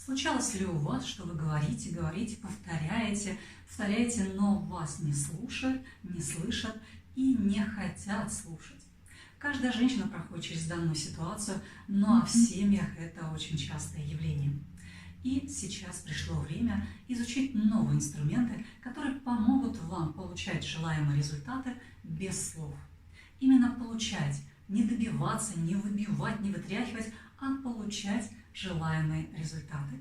Случалось ли у вас, что вы говорите, повторяете, но вас не слушают, не слышат и не хотят слушать? Каждая женщина проходит через данную ситуацию, но в семьях это очень частое явление. И сейчас пришло время изучить новые инструменты, которые помогут вам получать желаемые результаты без слов. Именно получать, не добиваться, не выбивать, не вытряхивать, а получать желаемые результаты.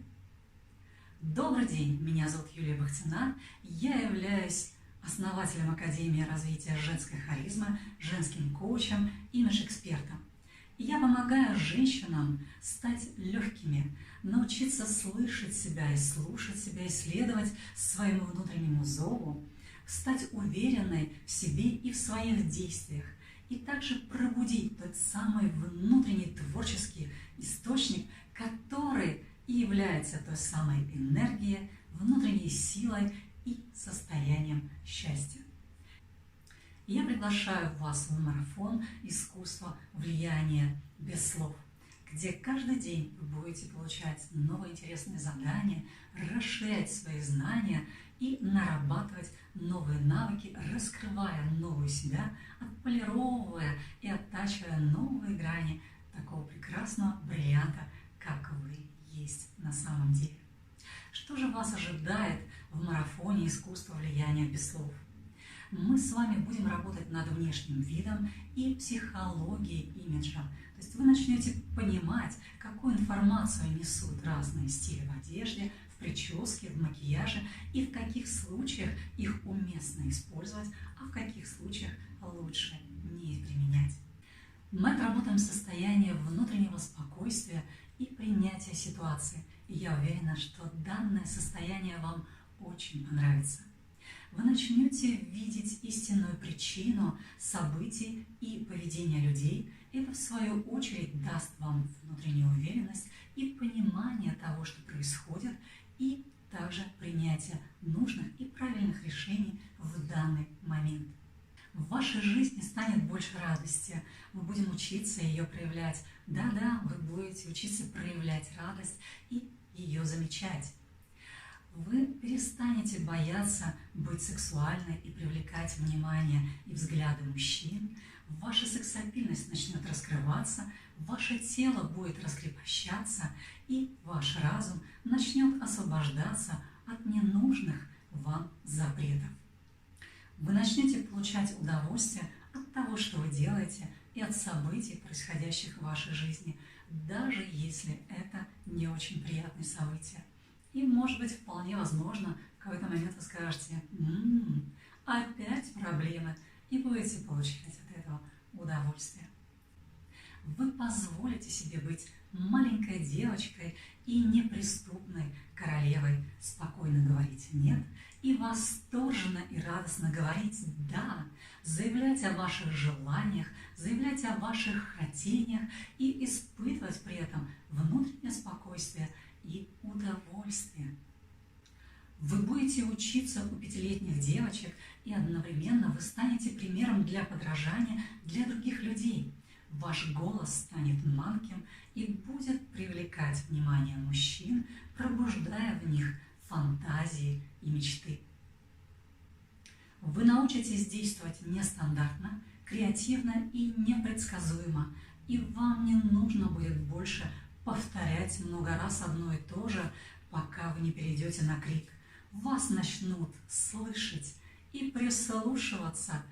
Добрый день, меня зовут Юлия Бахтина, я являюсь основателем Академии развития женской харизмы, женским коучем, имидж-экспертом. Я помогаю женщинам стать легкими, научиться слышать себя и слушать себя, исследовать своему внутреннему зову, стать уверенной в себе и в своих действиях, и также пробудить тот самый внутренний творческий источник, который и является той самой энергией, внутренней силой и состоянием счастья. Я приглашаю вас в марафон «Искусство влияния без слов», где каждый день вы будете получать новые интересные задания, расширять свои знания и нарабатывать новые навыки, раскрывая новую себя, отполировывая и оттачивая новые грани такого прекрасного бриллианта, как вы есть на самом деле. Что же вас ожидает в марафоне «Искусство влияния без слов»? Мы с вами будем работать над внешним видом и психологией имиджа. То есть вы начнете понимать, какую информацию несут разные стили в одежде, в прическе, в макияже, и в каких случаях их уместно использовать, а в каких случаях лучше не применять. Мы отработаем состояние внутреннего спокойствия и принятия ситуации. И я уверена, что данное состояние вам очень понравится. Вы начнете видеть истинную причину событий и поведения людей. Это, в свою очередь, даст вам внутреннюю уверенность и понимание того, что происходит, и также принятие нужных и правильных решений в данный момент. В вашей жизни станет больше радости. Мы будем учиться ее проявлять. Да, вы будете учиться проявлять радость и ее замечать. Вы перестанете бояться быть сексуальной и привлекать внимание и взгляды мужчин. Ваша сексапильность начнет раскрываться, ваше тело будет раскрепощаться, и ваш разум начнет освобождаться от ненужных вам запретов. Вы начнете получать удовольствие от того, что вы делаете, и от событий, происходящих в вашей жизни, даже если это не очень приятные события. И, может быть, вполне возможно, в какой-то момент вы скажете: опять проблемы, и будете получать от этого удовольствие. Вы позволите себе быть маленькой девочкой и неприступной королевой, спокойно говорить «нет» и восторженно и радостно говорить «да», заявлять о ваших желаниях, заявлять о ваших хотениях и испытывать при этом внутреннее спокойствие и удовольствие. Вы будете учиться у пятилетних девочек, и одновременно вы станете примером для подражания для других людей. Ваш голос станет манким и будет привлекать внимание мужчин, пробуждая в них фантазии и мечты. Вы научитесь действовать нестандартно, креативно и непредсказуемо, и вам не нужно будет больше повторять много раз одно и то же, пока вы не перейдете на крик. Вас начнут слышать и прислушиваться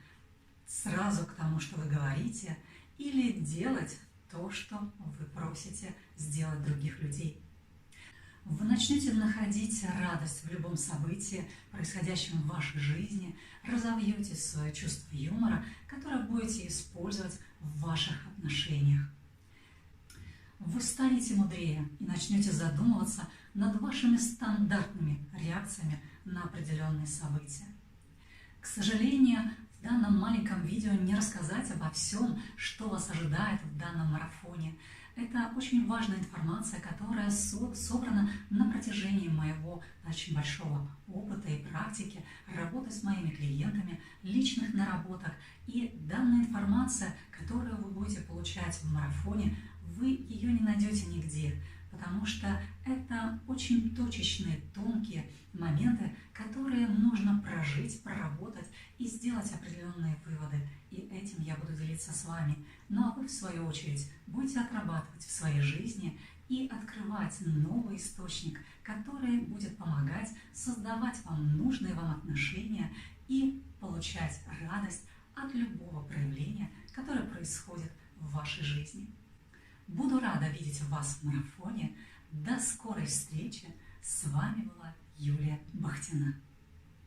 сразу к тому, что вы говорите, или делать то, что вы просите сделать других людей. Вы начнете находить радость в любом событии, происходящем в вашей жизни, разовьете свое чувство юмора, которое будете использовать в ваших отношениях. Вы станете мудрее и начнете задумываться над вашими стандартными реакциями на определенные события. К сожалению, в данном маленьком видео не рассказать обо всем, что вас ожидает в данном марафоне. Это очень важная информация, которая собрана на протяжении моего очень большого опыта и практики, работы с моими клиентами, личных наработок. И данная информация, которую вы будете получать в марафоне, вы ее не найдете нигде, потому что это очень точечные, тонкие моменты, которые нужно прожить, проработать и сделать определенные выводы. И этим я буду делиться с вами. Ну а вы, в свою очередь, будете отрабатывать в своей жизни и открывать новый источник, который будет помогать создавать вам нужные вам отношения и получать радость от любого проявления, которое происходит в вашей жизни. Буду рада видеть вас в марафоне. До скорой встречи. С вами была Юлия Бахтина.